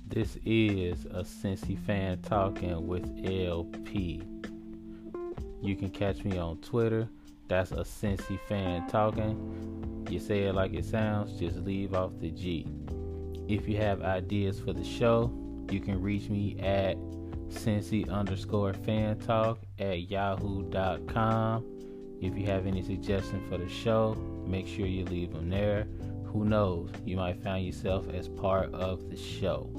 This is a Cincy fan talking with LP. You can catch me on Twitter. That's a Cincy fan talking. You say it like it sounds, just leave off the G. If you have ideas for the show, you can reach me at Cincy_fan talk at yahoo.com. If you have any suggestions for the show, make sure you leave them there. Who knows, you might find yourself as part of the show.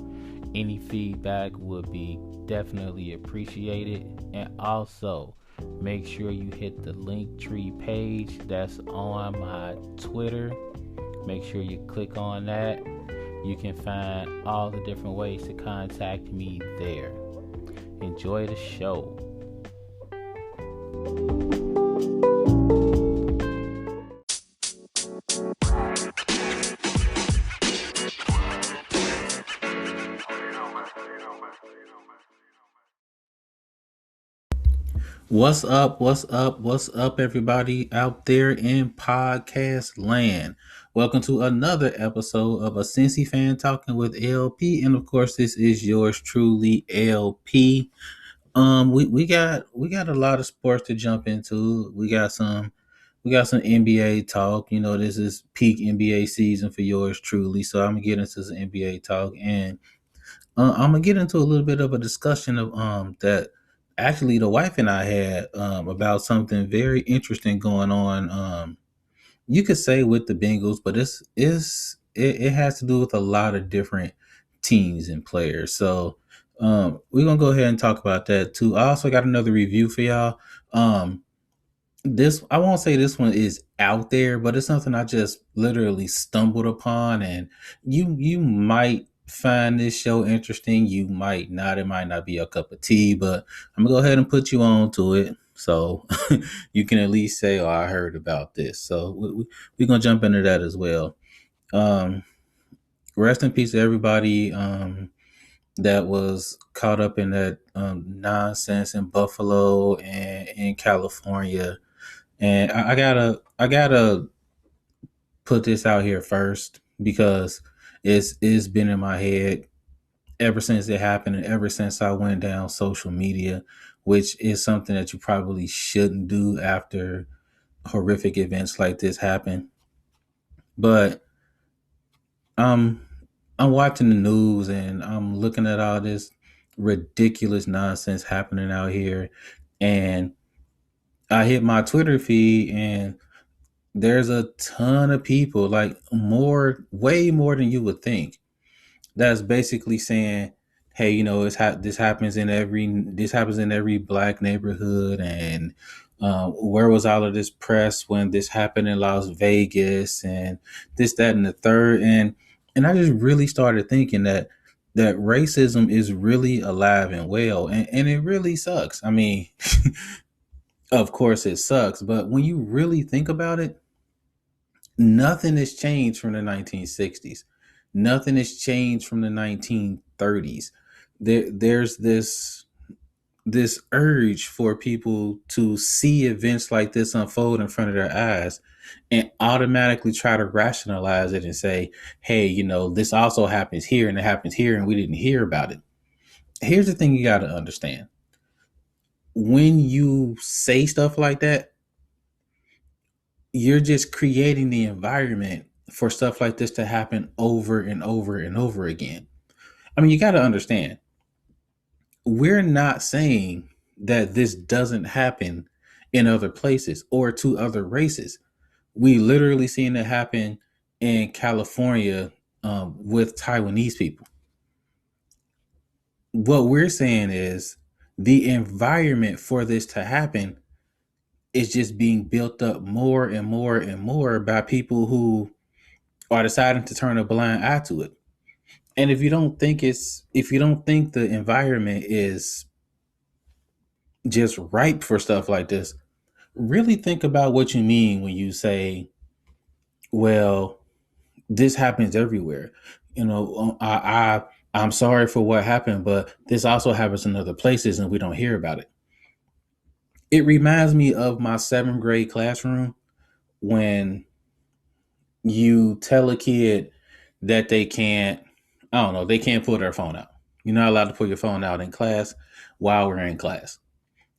Any feedback would be definitely appreciated. And also, make sure you hit the Linktree page that's on my Twitter. Make sure you click on that. You can find all the different ways to contact me there. Enjoy the show. What's up? What's up? What's up, everybody out there in podcast land? Welcome to another episode of a Cincy fan talking with LP, and of course, this is yours truly, LP. We got a lot of sports to jump into. We got some NBA talk. You know, this is peak NBA season for yours truly, so I'm gonna get into some NBA talk and I'm gonna get into a little bit of a discussion of that actually the wife and I had about something very interesting going on. You could say with the Bengals, but it has to do with a lot of different teams and players. So we're gonna go ahead and talk about that too. I also got another review for y'all. This I won't say this one is out there, but it's something I just literally stumbled upon, and you might find this show interesting. You might not. It might not be a cup of tea, but I'm gonna go ahead and put you on to it, so you can at least say, "Oh, I heard about this." So we're gonna jump into that as well. Um, Rest in peace to everybody that was caught up in that nonsense in Buffalo and in California. And I gotta put this out here first because it's been in my head ever since it happened and ever since I went down social media, which is something that you probably shouldn't do after horrific events like this happen. But um I'm watching the news and I'm looking at all this ridiculous nonsense happening out here, and I hit my Twitter feed and there's a ton of people, like way more than you would think, that's basically saying, "Hey, you know, this happens in every black neighborhood, and where was all of this press when this happened in Las Vegas, and this, that, and the third." And I just really started thinking that racism is really alive and well, and it really sucks. I mean, of course, it sucks, but when you really think about it, nothing has changed from the 1960s. Nothing has changed from the 1930s. There's this urge for people to see events like this unfold in front of their eyes and automatically try to rationalize it and say, "Hey, you know, this also happens here and it happens here and we didn't hear about it." Here's the thing you got to understand. When you say stuff like that, you're just creating the environment for stuff like this to happen over and over and over again. I mean, you got to understand, we're not saying that this doesn't happen in other places or to other races. We literally seen it happen in California with Taiwanese people. What we're saying is the environment for this to happen is just being built up more and more and more by people who are deciding to turn a blind eye to it. And if you don't think the environment is just ripe for stuff like this, really think about what you mean when you say, well, this happens everywhere. You know, I'm sorry for what happened, but this also happens in other places and we don't hear about it. It reminds me of my seventh grade classroom when you tell a kid that they can't I don't know, they can't pull their phone out. You're not allowed to pull your phone out in class while we're in class.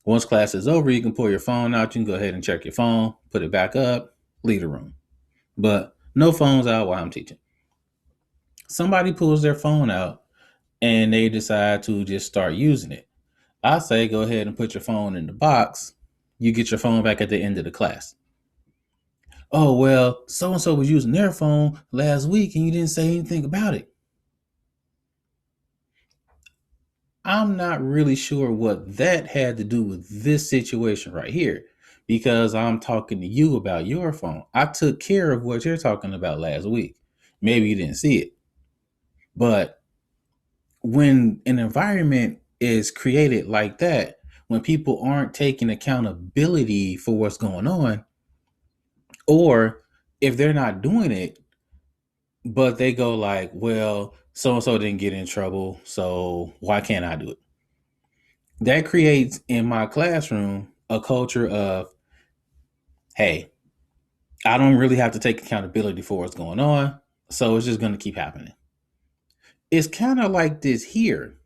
Once class is over, you can pull your phone out. You can go ahead and check your phone, put it back up, leave the room. But no phones out while I'm teaching. Somebody pulls their phone out and they decide to just start using it. I say go ahead and put your phone in the box. You get your phone back at the end of the class. Oh, well, so and so was using their phone last week and you didn't say anything about it. I'm not really sure what that had to do with this situation right here because I'm talking to you about your phone. I took care of what you're talking about last week. Maybe you didn't see it. But when an environment is created like that, when people aren't taking accountability for what's going on, or if they're not doing it, but they go like, well, so and so didn't get in trouble, so why can't I do it? That creates in my classroom a culture of, hey, I don't really have to take accountability for what's going on, so it's just going to keep happening. It's kind of like this here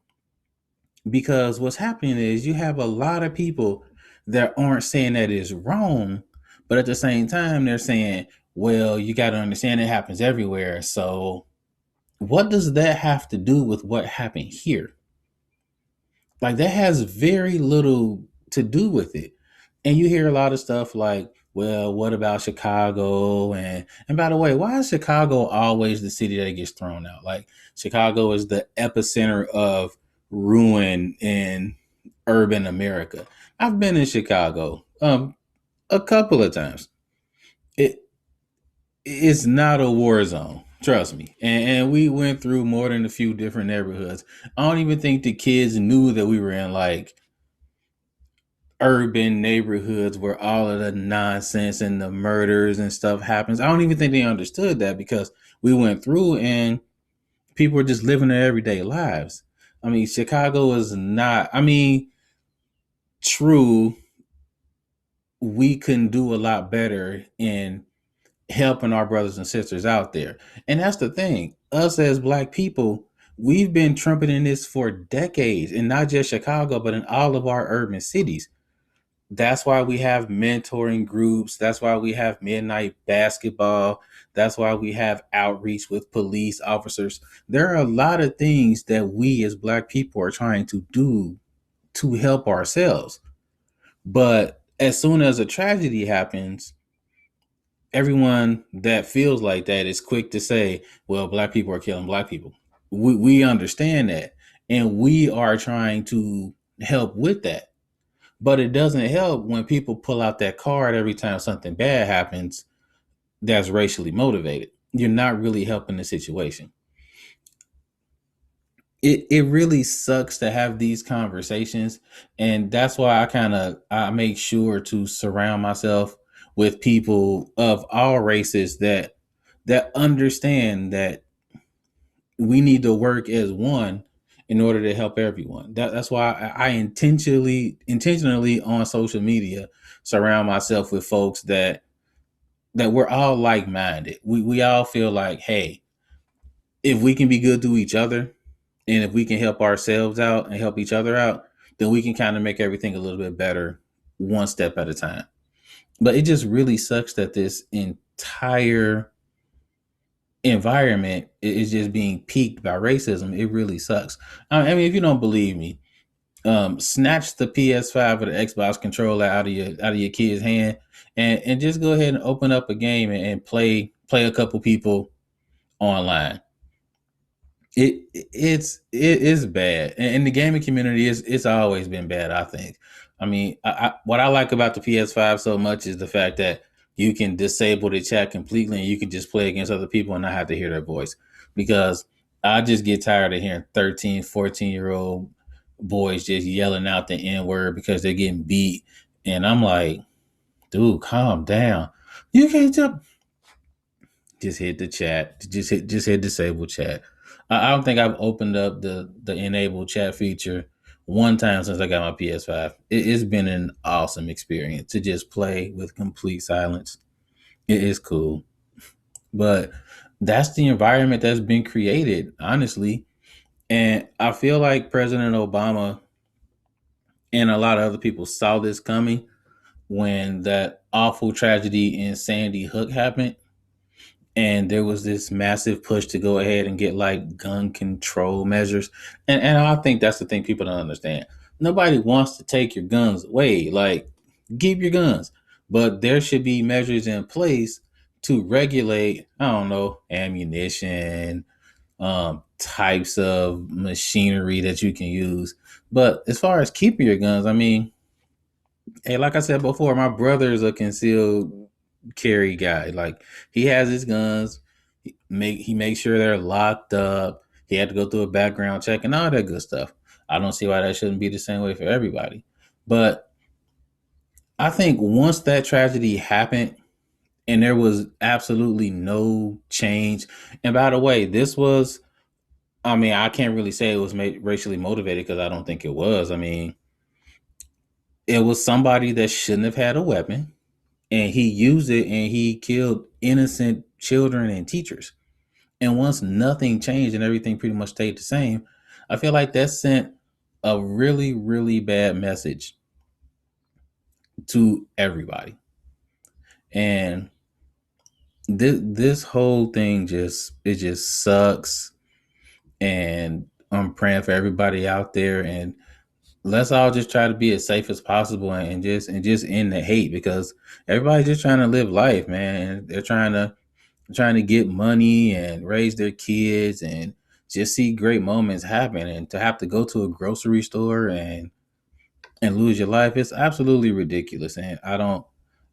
because what's happening is you have a lot of people that aren't saying that it's wrong, but at the same time, they're saying, well, you got to understand it happens everywhere. So, what does that have to do with what happened here? Like, that has very little to do with it. And you hear a lot of stuff like, well, what about Chicago? And by the way, why is Chicago always the city that gets thrown out? Like Chicago is the epicenter of ruin in urban America. I've been in Chicago a couple of times. It it's not a war zone. Trust me. And we went through more than a few different neighborhoods. I don't even think the kids knew that we were in like urban neighborhoods where all of the nonsense and the murders and stuff happens. I don't even think they understood that because we went through and people were just living their everyday lives. I mean, Chicago is not, I mean, true, we can do a lot better in helping our brothers and sisters out there. And that's the thing. Us as black people, we've been trumpeting this for decades, and not just Chicago, but in all of our urban cities. That's why we have mentoring groups. That's why we have midnight basketball. That's why we have outreach with police officers. There are a lot of things that we as black people are trying to do to help ourselves. But as soon as a tragedy happens, everyone that feels like that is quick to say, well, black people are killing black people. We understand that. And we are trying to help with that. But it doesn't help when people pull out that card every time something bad happens that's racially motivated. You're not really helping the situation. It really sucks to have these conversations, and that's why I make sure to surround myself with people of all races that understand that we need to work as one in order to help everyone. That's why I intentionally on social media surround myself with folks that we're all like minded. We all feel like, hey, if we can be good to each other and if we can help ourselves out and help each other out, then we can kind of make everything a little bit better one step at a time. But it just really sucks that this entire environment is just being peaked by racism. It really sucks. I mean, if you don't believe me, snatch the PS5 or the Xbox controller out of your kid's hand, and just go ahead and open up a game and play a couple people online. It is bad, and the gaming community is it's always been bad. I think. I mean, what I like about the PS5 so much is the fact that you can disable the chat completely, and you can just play against other people and not have to hear their voice. Because I just get tired of hearing 13, 14-year-old boys just yelling out the N word because they're getting beat, and I'm like, dude, calm down. You can't jump. Just hit the chat. Just hit disable chat. I don't think I've opened up the enable chat feature one time since I got my PS5. It's been an awesome experience to just play with complete silence. It is cool, but that's the environment that's been created, honestly. And I feel like President Obama and a lot of other people saw this coming when that awful tragedy in Sandy Hook happened. And there was this massive push to go ahead and get like gun control measures. And I think that's the thing people don't understand. Nobody wants to take your guns away. Like, keep your guns. But there should be measures in place to regulate, I don't know, ammunition, types of machinery that you can use. But as far as keeping your guns, I mean, hey, like I said before, my brother is a concealed carry guy. Like, he has his guns. He makes sure they're locked up. He had to go through a background check and all that good stuff. I don't see why that shouldn't be the same way for everybody. But I think once that tragedy happened and there was absolutely no change, and by the way, this was, I mean, I can't really say it was racially motivated because I don't think it was. I mean, it was somebody that shouldn't have had a weapon, and he used it and he killed innocent children and teachers. And once nothing changed and everything pretty much stayed the same, I feel like that sent a really, really bad message to everybody. And this whole thing just sucks. And I'm praying for everybody out there, and let's all just try to be as safe as possible, and just end the hate, because everybody's just trying to live life, man. And they're trying to get money and raise their kids and just see great moments happen, and to have to go to a grocery store and lose your life, it's absolutely ridiculous. And I don't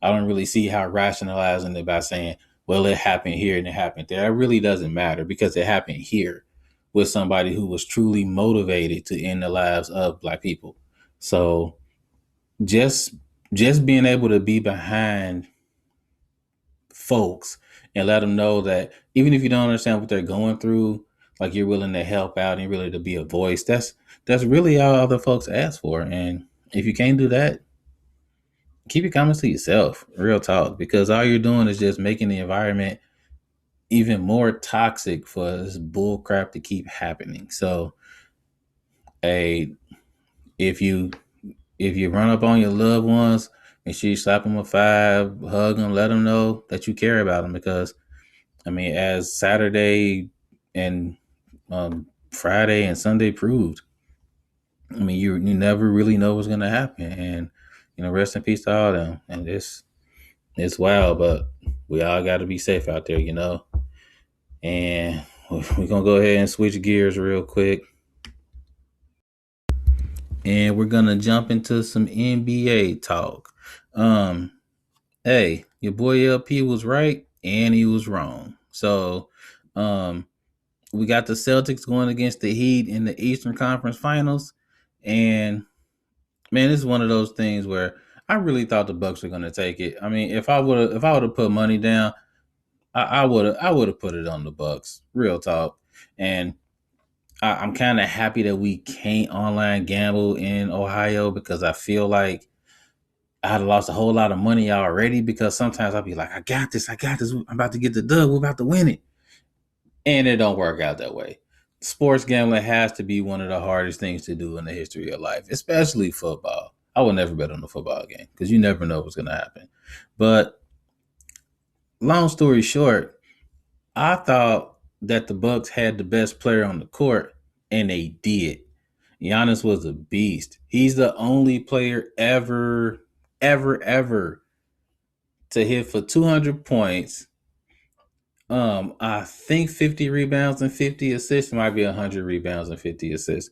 really see how rationalizing it by saying, well, it happened here and it happened there. It really doesn't matter, because it happened here with somebody who was truly motivated to end the lives of black people. So just just being able to be behind folks and let them know that even if you don't understand what they're going through, like, you're willing to help out and you're willing to be a voice. That's really all other folks ask for. And if you can't do that, keep your comments to yourself. Real talk, because all you're doing is just making the environment even more toxic for this bull crap to keep happening. So, hey, if you if you run up on your loved ones, make sure you slap them a five, hug them, let them know that you care about them, because I mean, as Saturday and Friday and Sunday proved, I mean, you never really know what's gonna happen, and rest in peace to all of them. And it's wild, but we all got to be safe out there. And we're gonna go ahead and switch gears real quick, and we're gonna jump into some NBA talk. Um, hey, your boy LP was right and he was wrong. So, um, we got the Celtics going against the Heat in the Eastern Conference Finals, and man, this is one of those things where I really thought the Bucks were going to take it. I mean, if I would have put money down, I would have put it on the Bucks. Real talk. And I'm kind of happy that we can't online gamble in Ohio, because I feel like I had lost a whole lot of money already, because sometimes I'll be like, I got this. I'm about to get the dub. We're about to win it. And it don't work out that way. Sports gambling has to be one of the hardest things to do in the history of life, especially football. I would never bet on a football game because you never know what's going to happen. But long story short, I thought that the Bucks had the best player on the court, and they did. Giannis was a beast. He's the only player ever, ever, ever to hit for 200 points. I think 50 rebounds and 50 assists. Might be 100 rebounds and 50 assists.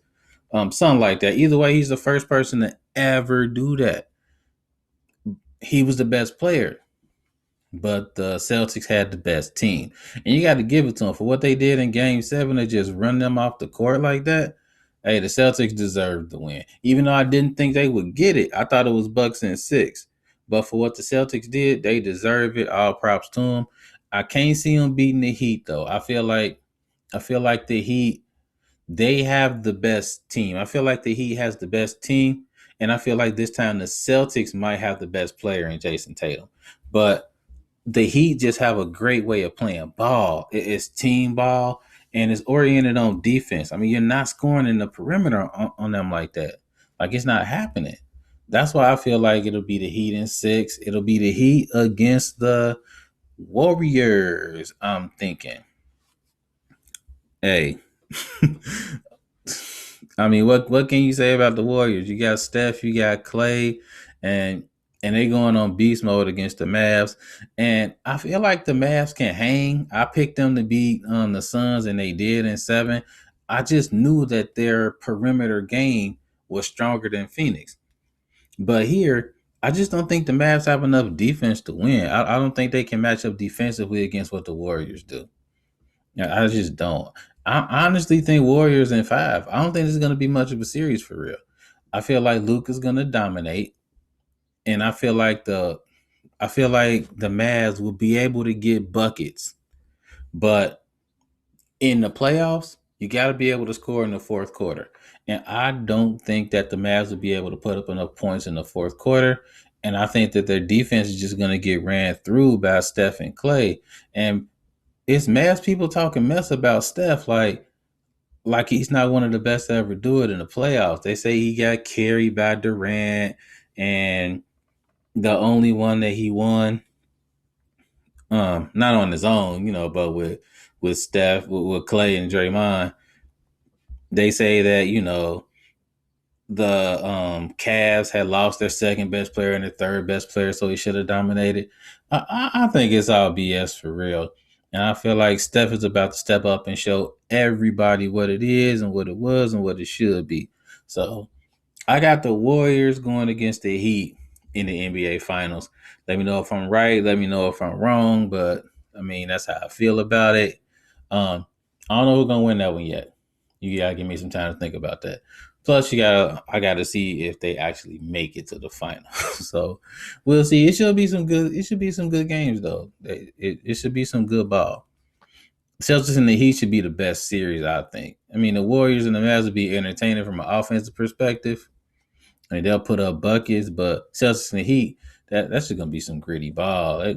Something like that. Either way, he's the first person to ever do that. He was the best player, but the Celtics had the best team, and you got to give it to them for what they did in Game 7 to just run them off the court like that. Hey, the Celtics deserved the win, even though I didn't think they would get it. I thought it was Bucks in 6, but for what the Celtics did, they deserve it. All props to them. I can't see them beating the Heat though. I feel like the Heat, they have the best team. I feel like the Heat has the best team, and I feel like this time the Celtics might have the best player in Jason Tatum. But the Heat just have a great way of playing ball. It's team ball and it's oriented on defense. I mean, you're not scoring in the perimeter on them like that. Like it's not happening. That's why I feel like it'll be the Heat in 6. It'll be the Heat against the Warriors. I'm thinking. Hey, I mean, what can you say about the Warriors? You got Steph, you got Clay, and they going on beast mode against the Mavs. And I feel like the Mavs can hang. I picked them to beat the Suns, and they did in 7. I just knew that their perimeter game was stronger than Phoenix. But here, I just don't think the Mavs have enough defense to win. I don't think they can match up defensively against what the Warriors do. Yeah, I just don't. I honestly think Warriors in 5. I don't think this is going to be much of a series for real. I feel like Luka's going to dominate, and I feel like the Mavs will be able to get buckets, but in the playoffs, you got to be able to score in the fourth quarter. And I don't think that the Mavs will be able to put up enough points in the fourth quarter. And I think that their defense is just going to get ran through by Steph and Clay. And it's Mavs people talking mess about Steph like he's not one of the best to ever do it in the playoffs. They say he got carried by Durant, and the only one that he won, not on his own, but with Steph, with Clay and Draymond. They say that the Cavs had lost their second best player and their third best player, so he should have dominated. I think it's all BS for real. And I feel like Steph is about to step up and show everybody what it is and what it was and what it should be. So I got the Warriors going against the Heat in the NBA Finals. Let me know if I'm right. Let me know if I'm wrong. But I mean, that's how I feel about it. I don't know who's gonna win that one yet. You gotta give me some time to think about that. Plus, I gotta see if they actually make it to the final. So we'll see. It should be some good. It should be some good games though. It should be some good ball. Celtics and the Heat should be the best series, I think. I mean, the Warriors and the Mavs would be entertaining from an offensive perspective. I mean, they'll put up buckets, but Celtics and the Heat, that's just gonna be some gritty ball.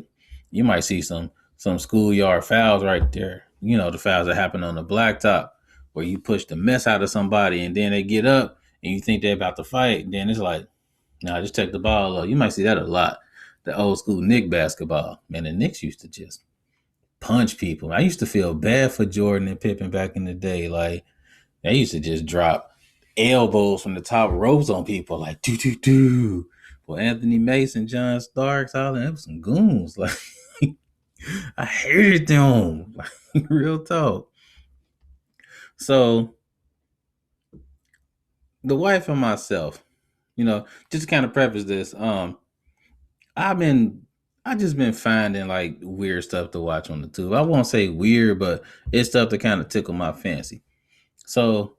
You might see some schoolyard fouls right there. The fouls that happen on the blacktop where you push the mess out of somebody and then they get up and you think they're about to fight. And then it's like, nah, just take the ball up. You might see that a lot. The old school Knick basketball. Man, the Knicks used to just punch people. I used to feel bad for Jordan and Pippen back in the day. Like, they used to just drop elbows from the top ropes on people, like do do do. Well, Anthony Mason, John Starks, all them some goons. Like I hated them. Like, real talk. So the wife and myself, just to kind of preface this, I've been I just been finding like weird stuff to watch on the tube. I won't say weird, but it's stuff to kind of tickle my fancy. So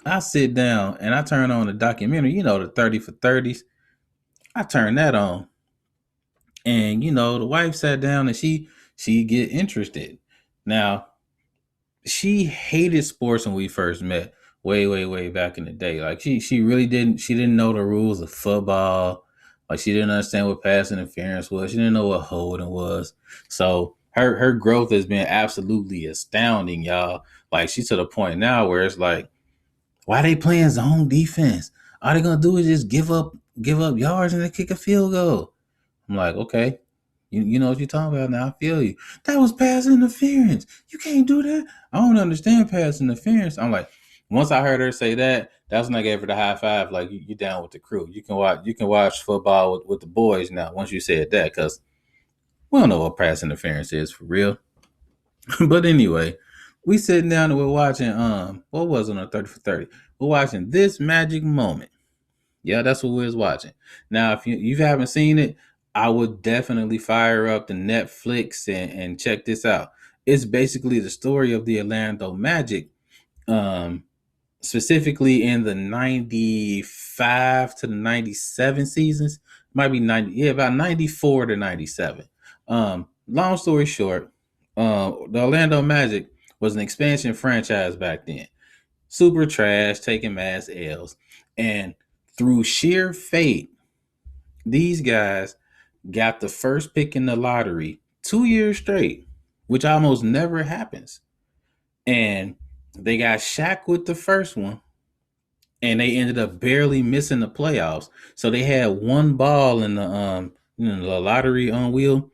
I sit down and I turn on the documentary, the 30 for 30s. I turn that on. And the wife sat down and she get interested. Now, she hated sports when we first met, way back in the day. Like she didn't know the rules of football. Like she didn't understand what pass interference was. She didn't know what holding was. So her growth has been absolutely astounding, y'all. Like she's to the point now where it's like, why they playing zone defense? All they gonna do is just give up yards and then kick a field goal. I'm like, okay, you know what you're talking about now. I feel you. That was pass interference. You can't do that. I don't understand pass interference. I'm like, once I heard her say that, that's when I gave her the high five. Like you down with the crew. You can watch football with the boys now. Once you said that, because we don't know what pass interference is for real. But anyway, we sitting down and we're watching. What was it on 30 for 30? We're watching This Magic Moment. Yeah, that's what we was watching. Now, if you haven't seen it, I would definitely fire up the Netflix and check this out. It's basically the story of the Orlando Magic, um, specifically in the 95 to the 97 seasons. Might be 90, yeah, about 94 to 97. Long story short, the Orlando Magic was an expansion franchise back then. Super trash, taking mass L's. And through sheer fate, these guys got the first pick in the lottery 2 years straight, which almost never happens. And they got Shaq with the first one, and they ended up barely missing the playoffs. So they had one ball in the lottery on wheel,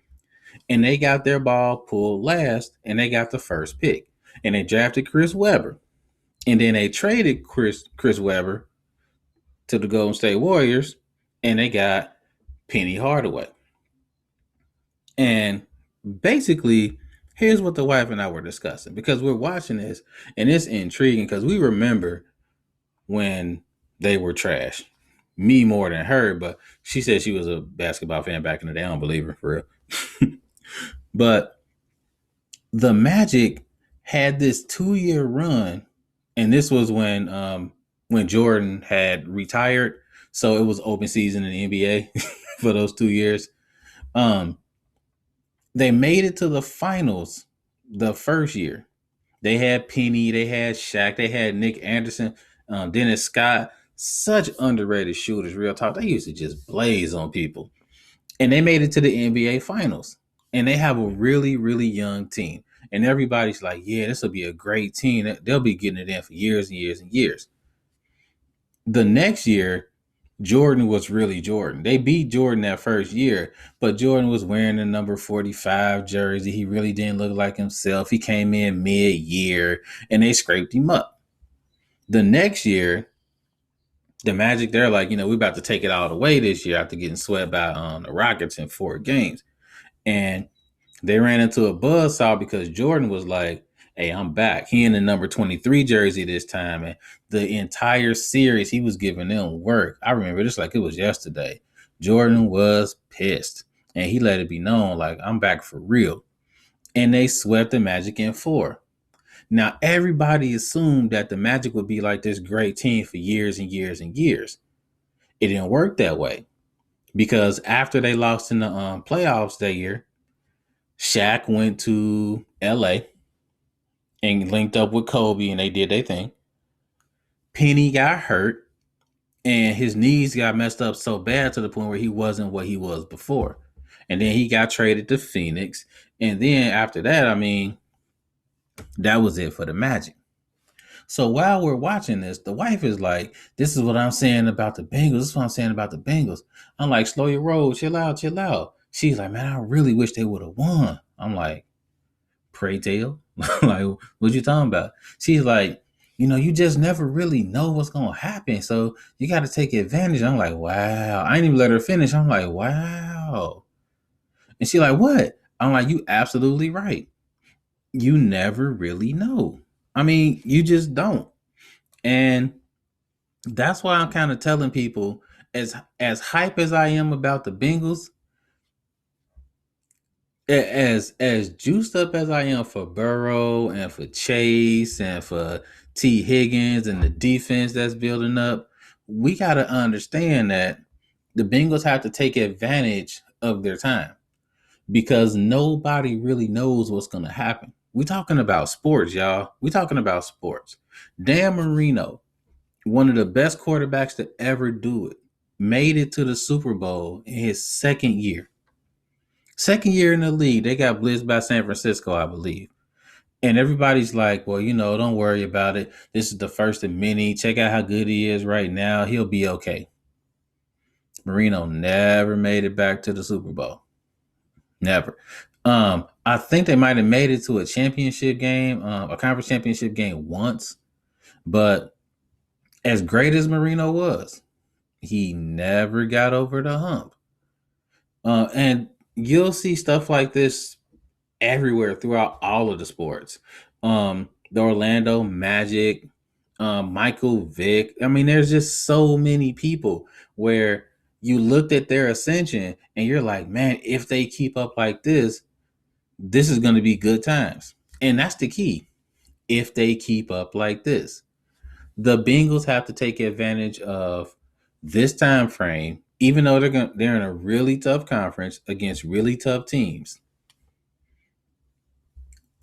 and they got their ball pulled last, and they got the first pick, and they drafted Chris Webber, and then they traded Chris Webber to the Golden State Warriors, and they got Penny Hardaway. And basically, here's what the wife and I were discussing, because we're watching this, and it's intriguing because we remember when they were trash. Me more than her, but she said she was a basketball fan back in the day. I don't believe her for real. But the Magic had this 2 year run, and this was when Jordan had retired, so it was open season in the NBA for those 2 years. Um, they made it to the finals the first year. They had Penny, they had Shaq, they had Nick Anderson, Dennis Scott, such underrated shooters. Real talk, they used to just blaze on people, and they made it to the NBA Finals. And they have a really, really young team, and everybody's like, "Yeah, this will be a great team. They'll be getting it in for years and years and years." The next year, Jordan was really Jordan. They beat Jordan that first year, but Jordan was wearing the number 45 jersey. He really didn't look like himself. He came in mid year and they scraped him up. The next year, the Magic, they're like, we're about to take it all the way this year after getting swept by the Rockets in 4 games. And they ran into a buzzsaw because Jordan was like, "Hey, I'm back." He in the number 23 jersey this time. And the entire series, he was giving them work. I remember this like it was yesterday. Jordan was pissed. And he let it be known, like, "I'm back for real." And they swept the Magic in 4. Now, everybody assumed that the Magic would be like this great team for years and years and years. It didn't work that way because after they lost in the playoffs that year, Shaq went to LA and linked up with Kobe, and they did their thing. Penny got hurt, and his knees got messed up so bad to the point where he wasn't what he was before. And then he got traded to Phoenix. And then after that, that was it for the Magic. So while we're watching this, the wife is like, "This is what I'm saying about the Bengals. This is what I'm saying about the Bengals." I'm like, "Slow your roll, chill out, chill out." She's like, "Man, I really wish they would have won." I'm like, "Pray tell?" Like, what you talking about? She's like, "You just never really know what's gonna happen. So you gotta take advantage." I'm like, "Wow." I ain't even let her finish. I'm like, "Wow." And she like, "What?" I'm like, "You absolutely right. You never really know. You just don't." And that's why I'm kind of telling people, as hype as I am about the Bengals, as juiced up as I am for Burrow and for Chase and for T. Higgins and the defense that's building up, we got to understand that the Bengals have to take advantage of their time because nobody really knows what's going to happen. We're talking about sports, y'all. We're talking about sports. Dan Marino, one of the best quarterbacks to ever do it, made it to the Super Bowl in his second year. Second year in the league, they got blitzed by San Francisco, I believe. And everybody's like, "Well, don't worry about it. This is the first of many. Check out how good he is right now. He'll be okay." Marino never made it back to the Super Bowl. Never. I think they might have made it to a championship game, a conference championship game once. But as great as Marino was, he never got over the hump. And you'll see stuff like this everywhere throughout all of the sports. The Orlando Magic, Michael Vick. There's just so many people where you looked at their ascension and you're like, "Man, if they keep up like this is going to be good times." And that's the key. If they keep up like this, the Bengals have to take advantage of this time frame, even though they're in a really tough conference against really tough teams.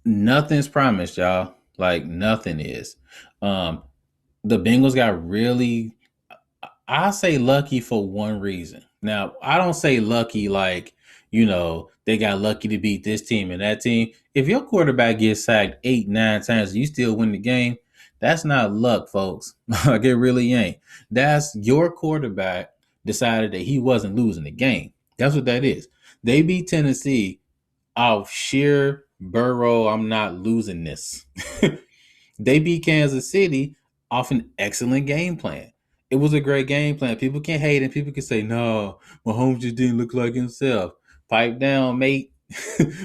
Nothing's promised, y'all. Like, nothing is. Um, the Bengals got really, I say lucky for one reason. Now, I don't say lucky like, they got lucky to beat this team and that team. If your quarterback gets sacked 8, 9 times and you still win the game, that's not luck, folks. Like it really ain't. That's your quarterback decided that he wasn't losing the game. That's what that is. They beat Tennessee off sheer Burrow, I'm not losing this. They beat Kansas City off an excellent game plan. It was a great game plan. People can hate and people can say, no, Mahomes just didn't look like himself. Pipe down, mate.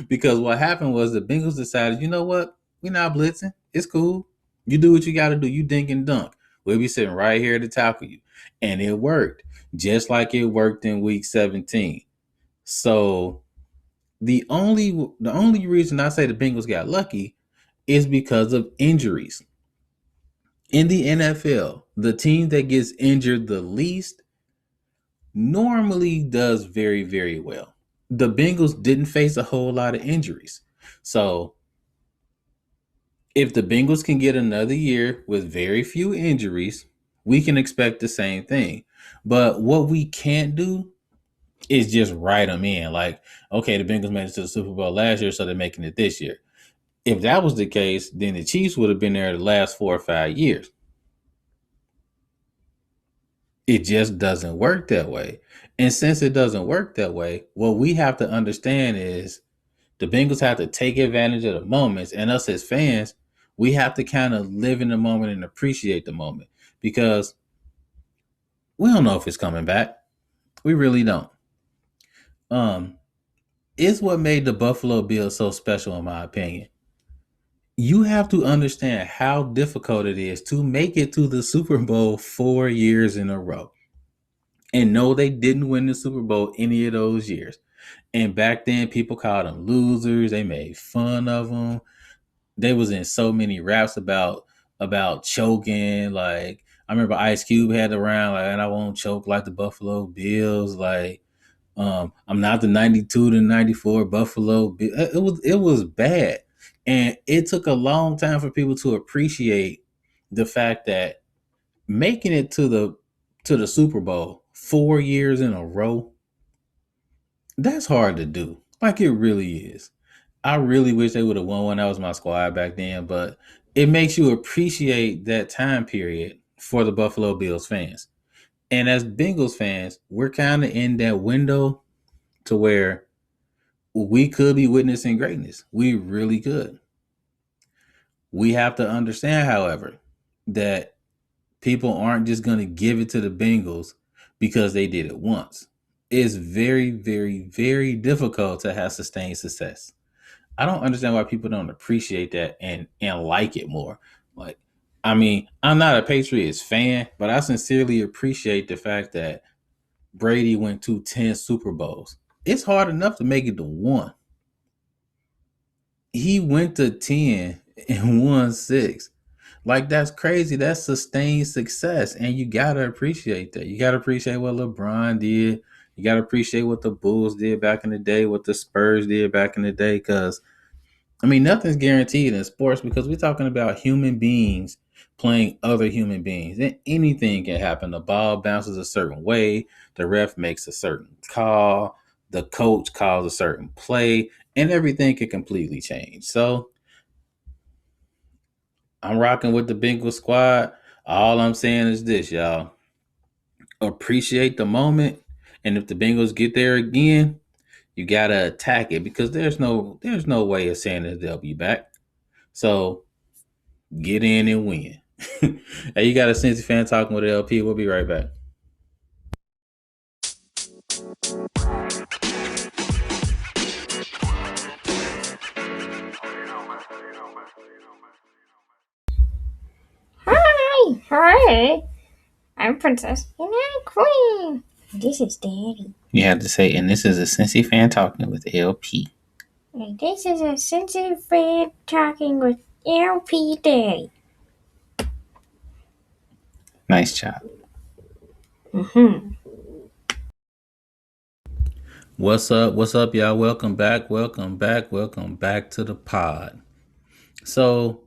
Because what happened was the Bengals decided, you know what? We're not blitzing. It's cool. You do what you got to do. You dink and dunk. We'll be sitting right here to tackle you. And it worked, just like it worked in week 17. So the only reason I say the Bengals got lucky is because of injuries. In the NFL, the team that gets injured the least normally does very, very well. The Bengals didn't face a whole lot of injuries. So, if the Bengals can get another year with very few injuries, we can expect the same thing. But what we can't do is just write them in. Like, okay, the Bengals made it to the Super Bowl last year, so they're making it this year. If that was the case, then the Chiefs would have been there the last 4 or 5 years. It just doesn't work that way. And since it doesn't work that way, what we have to understand is the Bengals have to take advantage of the moments. And us as fans, we have to kind of live in the moment and appreciate the moment because we don't know if it's coming back. We really don't. Um, it's what made the Buffalo Bills so special, in my opinion. You have to understand how difficult it is to make it to the Super Bowl 4 years in a row. And no, they didn't win the Super Bowl any of those years. And back then, people called them losers. They made fun of them. They was in so many raps about choking. Like I remember Ice Cube had around like, and I won't choke like the Buffalo Bills. Like I'm not the '92 to '94 Buffalo Bill. It was bad, and it took a long time for people to appreciate the fact that making it to the Super Bowl 4 years in a row, that's hard to do. Like it really is. I really wish they would have won when I was my squad back then, but it makes you appreciate that time period for the Buffalo Bills fans. And as Bengals fans, we're kind of in that window to where we could be witnessing greatness. We really could. We have to understand, however, that people aren't just going to give it to the Bengals because they did it once. It's very, very, very difficult to have sustained success. I don't understand why people don't appreciate that and like it more. Like, I mean, I'm not a Patriots fan, but I sincerely appreciate the fact that Brady went to 10 Super Bowls. It's hard enough to make it to one. He went to 10 and won six. Like that's crazy. That's sustained success. And you gotta appreciate that. You gotta appreciate what LeBron did. You gotta appreciate what the Bulls did back in the day, what the Spurs did back in the day. Cause I mean nothing's guaranteed in sports because we're talking about human beings playing other human beings. And anything can happen. The ball bounces a certain way, the ref makes a certain call, the coach calls a certain play, and everything can completely change. So I'm rocking with the Bengals squad. All I'm saying is this, y'all. Appreciate the moment. And if the Bengals get there again, you gotta attack it because there's no way of saying that they'll be back. So get in and win. Hey, you got a Cincy fan talking with LP. We'll be right back. Hi, I'm Princess and I'm Queen. This is Daddy. You have to say, and this is a Cincy fan talking with LP. And this is a sensitive fan talking with LP Daddy. Nice job. Mm-hmm. What's up? What's up, y'all? Welcome back. Welcome back. Welcome back to the pod. So,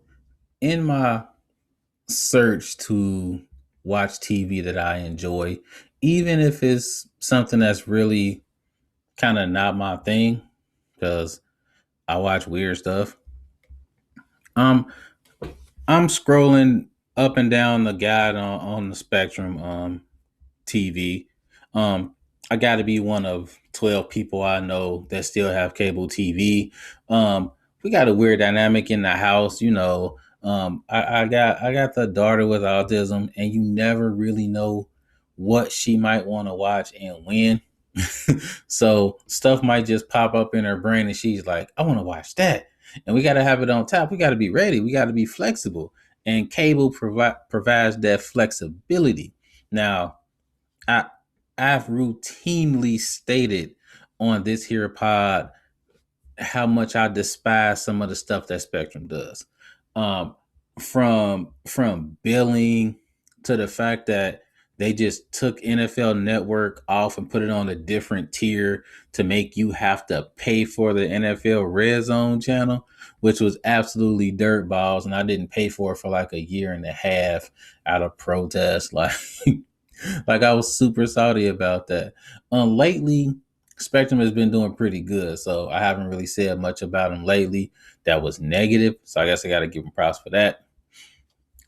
in my search to watch TV that I enjoy, even if it's something that's really kind of not my thing, because I watch weird stuff. Um, I'm scrolling up and down the guide on the Spectrum TV. Um, I got to be one of 12 people I know that still have cable TV. We got a weird dynamic in the house, you know. I got the daughter with autism, and you never really know what she might want to watch and when. So stuff might just pop up in her brain, and she's like, "I want to watch that," and we got to have it on top. We got to be ready. We got to be flexible, and cable provides that flexibility. Now, I I've routinely stated on this here pod how much I despise some of the stuff that Spectrum does. Um, from billing to the fact that they just took NFL Network off and put it on a different tier to make you have to pay for the NFL Red Zone channel, which was absolutely dirt balls, and I didn't pay for it for like a year and a half out of protest. Like I was super salty about that. Lately, Spectrum has been doing pretty good, so I haven't really said much about them lately. That was negative, so I guess I got to give them props for that.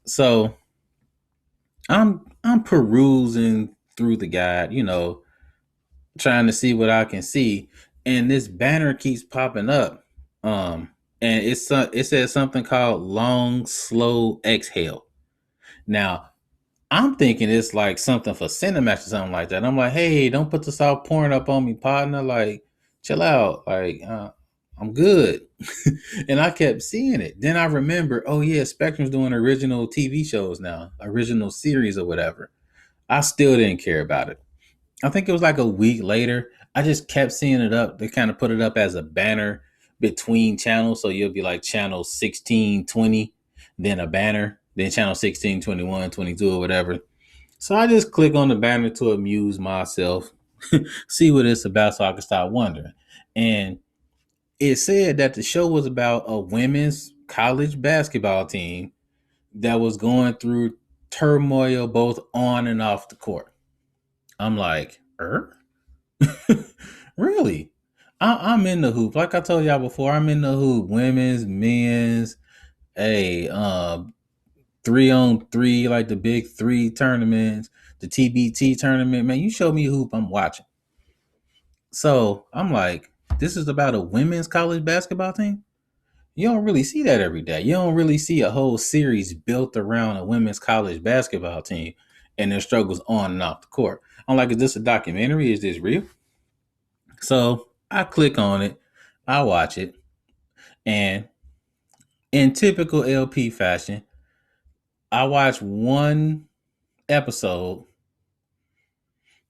So I'm perusing through the guide, you know, trying to see what I can see, and this banner keeps popping up. And it says something called long slow exhale. Now I'm thinking it's like something for Cinemax or something like that. I'm like, hey, don't put this all pouring up on me, partner. Like, chill out. Like, I'm good. And I kept seeing it. Then I remember, oh yeah, Spectrum's doing original TV shows now, original series or whatever. I still didn't care about it. I think it was like a week later. I just kept seeing it up. They kind of put it up as a banner between channels. So you'll be like channel 16, 20, then a banner, then channel 16, 21, 22, or whatever. So I just click on the banner to amuse myself, see what it's about so I can start wondering. And it said that the show was about a women's college basketball team that was going through turmoil both on and off the court. I'm like, really? I'm in the hoop. Like I told y'all before, I'm in the hoop. Women's, men's, hey, 3-on-3, like the big three tournaments, the TBT tournament. Man, you show me a hoop, I'm watching. So I'm like, this is about a women's college basketball team? You don't really see that every day. You don't really see a whole series built around a women's college basketball team and their struggles on and off the court. I'm like, is this a documentary? Is this real? So I click on it, I watch it, and in typical LP fashion, I watch one episode,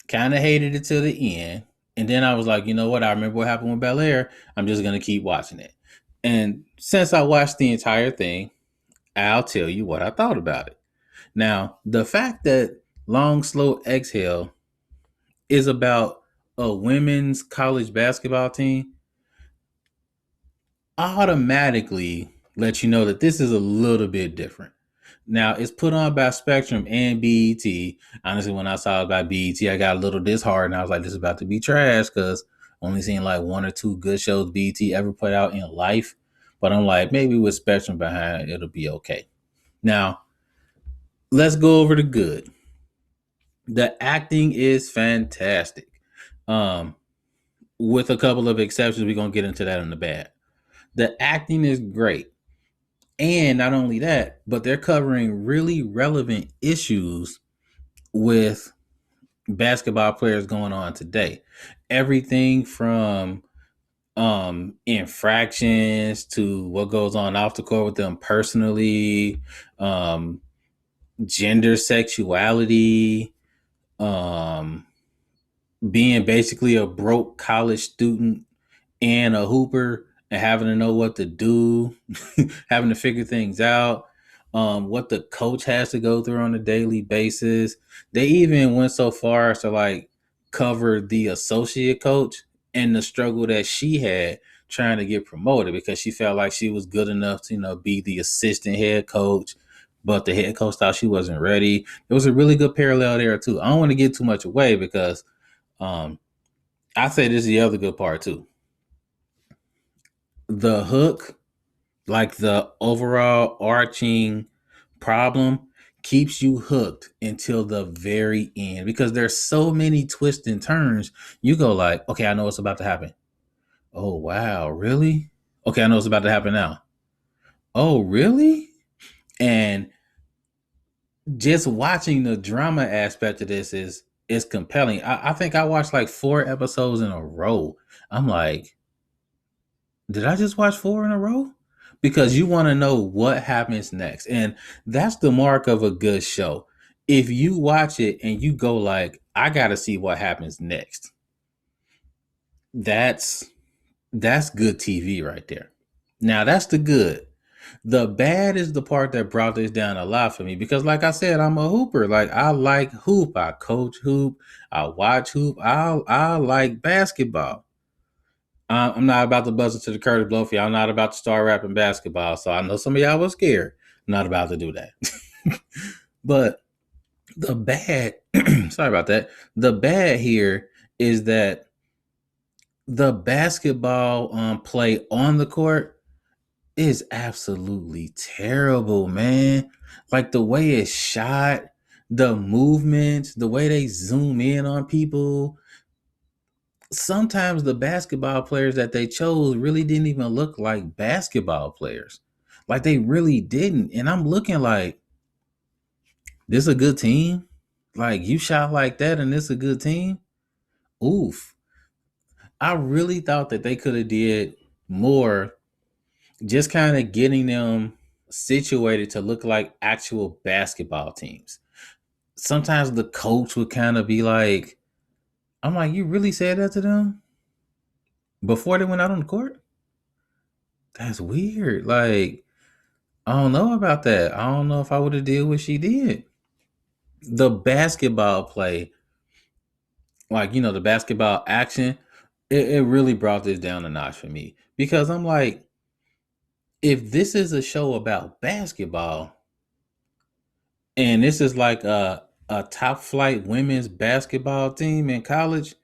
kind of hated it till the end, and then I was like, you know what? I remember what happened with Bel Air. I'm just gonna keep watching it. And since I watched the entire thing, I'll tell you what I thought about it. Now, the fact that Long Slow Exhale is about a women's college basketball team automatically lets you know that this is a little bit different. Now, it's put on by Spectrum and BET. Honestly, when I saw it by BET, I got a little disheartened. I was like, this is about to be trash because only seen like one or two good shows BET ever put out in life. But I'm like, maybe with Spectrum behind, it'll be okay. Now, let's go over the good. The acting is fantastic. Um, with a couple of exceptions, we're gonna get into that in the bad. The acting is great. And not only that, but they're covering really relevant issues with basketball players going on today. Everything from infractions to what goes on off the court with them personally, um gender sexuality, um being basically a broke college student and a hooper and having to know what to do, having to figure things out, what the coach has to go through on a daily basis. They even went so far as to like cover the associate coach and the struggle that she had trying to get promoted because she felt like she was good enough to, you know, be the assistant head coach, but the head coach thought she wasn't ready. It was a really good parallel there too. I don't want to get too much away because um, I say this is the other good part too. The hook, like the overall arching problem, keeps you hooked until the very end because there's so many twists and turns. You go like, okay, I know what's about to happen. Oh wow, really? Okay, I know what's about to happen now. Oh really? And just watching the drama aspect of this is compelling. I think I watched like 4 episodes in a row. I'm like, did I just watch 4 in a row? Because you want to know what happens next. And that's the mark of a good show. If you watch it and you go like, I gotta see what happens next, that's that's good TV right there. Now that's the good. The bad is the part that brought this down a lot for me because, like I said, I'm a hooper. Like I like hoop. I coach hoop. I watch hoop. I like basketball. I'm not about to buzz into the Curtis Blow for y'all. I'm not about to start rapping basketball. So I know some of y'all was scared. I'm not about to do that. But the bad, sorry about that. The bad here is that the basketball play on the court is absolutely terrible, man. Like the way it's shot, the movements, the way they zoom in on people. Sometimes the basketball players that they chose really didn't even look like basketball players. Like they really didn't. And I'm looking like, this a good team? Like you shot like that and this a good team? Oof. I really thought that they could have did more just kind of getting them situated to look like actual basketball teams. Sometimes the coach would kind of be like, I'm like, you really said that to them before they went out on the court? That's weird. Like, I don't know about that. I don't know if I would have did what she did. The basketball play, like, the basketball action, it really brought this down a notch for me. Because I'm like, if this is a show about basketball, and this is like a top flight women's basketball team in college,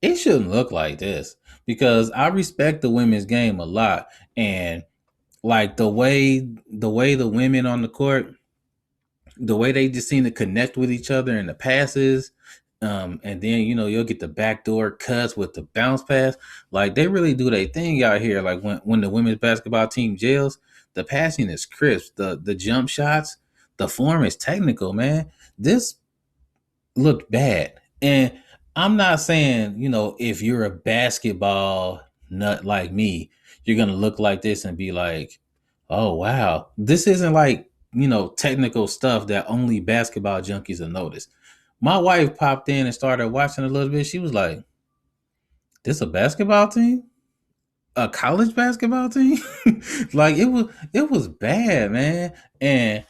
it shouldn't look like this because I respect the women's game a lot, and like the way the women on the court, the way they just seem to connect with each other in the passes, and then you'll get the backdoor cuts with the bounce pass. Like they really do their thing out here. Like when the women's basketball team gels, the passing is crisp, the jump shots, the form is technical, man. This looked bad. And I'm not saying, if you're a basketball nut like me, you're going to look like this and be like, oh, wow. This isn't like, technical stuff that only basketball junkies will notice. My wife popped in and started watching a little bit. She was like, this a basketball team? A college basketball team? Like it was bad, man. And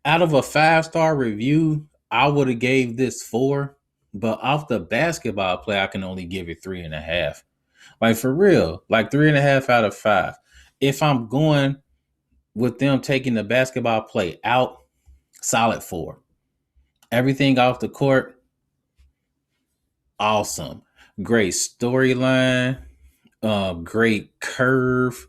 out of a 5-star review, I would have gave this 4, but off the basketball play, I can only give it 3.5. Like for real, like 3.5 out of 5. If I'm going with them taking the basketball play out, solid 4. Everything off the court, awesome. Great storyline, great curve,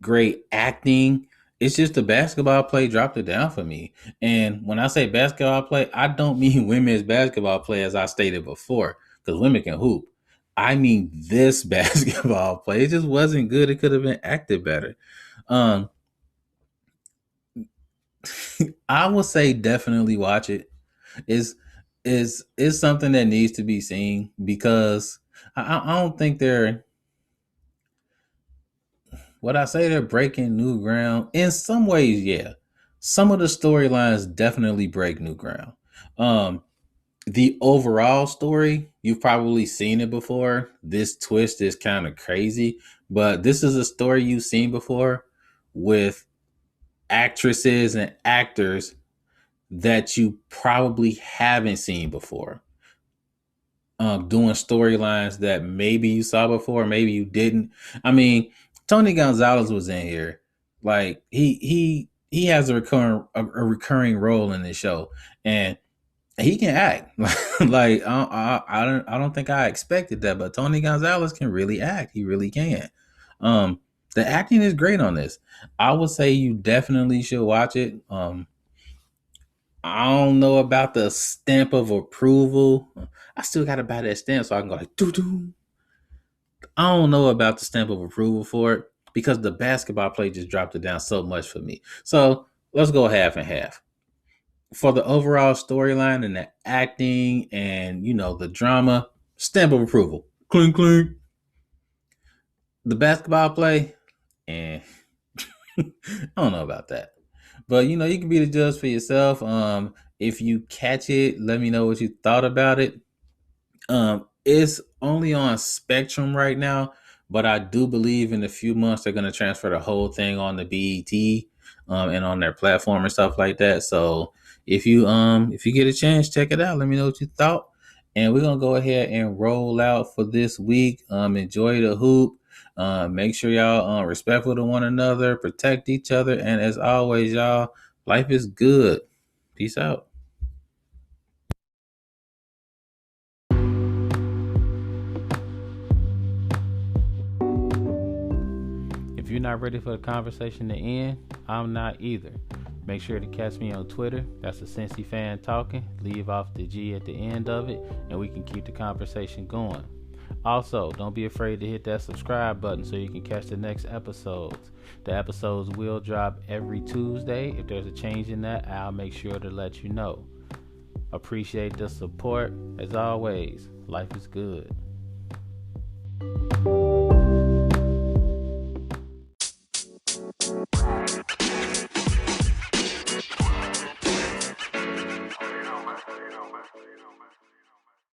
great acting. It's just the basketball play dropped it down for me. And when I say basketball play, I don't mean women's basketball play as I stated before, because women can hoop. I mean this basketball play. It just wasn't good. It could have been acted better. Um, I would say definitely watch it. Is is something that needs to be seen because I don't think they're would I say they're breaking new ground? In some ways, yeah. Some of the storylines definitely break new ground. Um, the overall story, you've probably seen it before. This twist is kind of crazy, but this is a story you've seen before with actresses and actors that you probably haven't seen before. Doing storylines that maybe you saw before, maybe you didn't. I mean, Tony Gonzalez was in here. Like he has a recurring role in this show, and he can act. Like I don't think I expected that, but Tony Gonzalez can really act. He really can. Um, the acting is great on this. I would say you definitely should watch it. I don't know about the stamp of approval. I still got to buy that stamp so I can go like doo doo. I don't know about the stamp of approval for it because the basketball play just dropped it down so much for me. So let's go half and half. For the overall storyline and the acting and the drama, stamp of approval. Clink clink. The basketball play, and I don't know about that. But you can be the judge for yourself. If you catch it, let me know what you thought about it. It's only on Spectrum right now, but I do believe in a few months they're gonna transfer the whole thing on the BET, and on their platform and stuff like that. So if you get a chance, check it out. Let me know what you thought. And we're gonna go ahead and roll out for this week. Enjoy the hoop. Make sure y'all respectful to one another, protect each other, and as always, y'all, life is good. Peace out. If you're not ready for the conversation to end, I'm not either. Make sure to catch me on Twitter. That's a Cincy fan talking. Leave off the G at the end of it, and we can keep the conversation going. Also, don't be afraid to hit that subscribe button so you can catch the next episodes. The episodes will drop every Tuesday. If there's a change in that, I'll make sure to let you know. Appreciate the support. As always, life is good.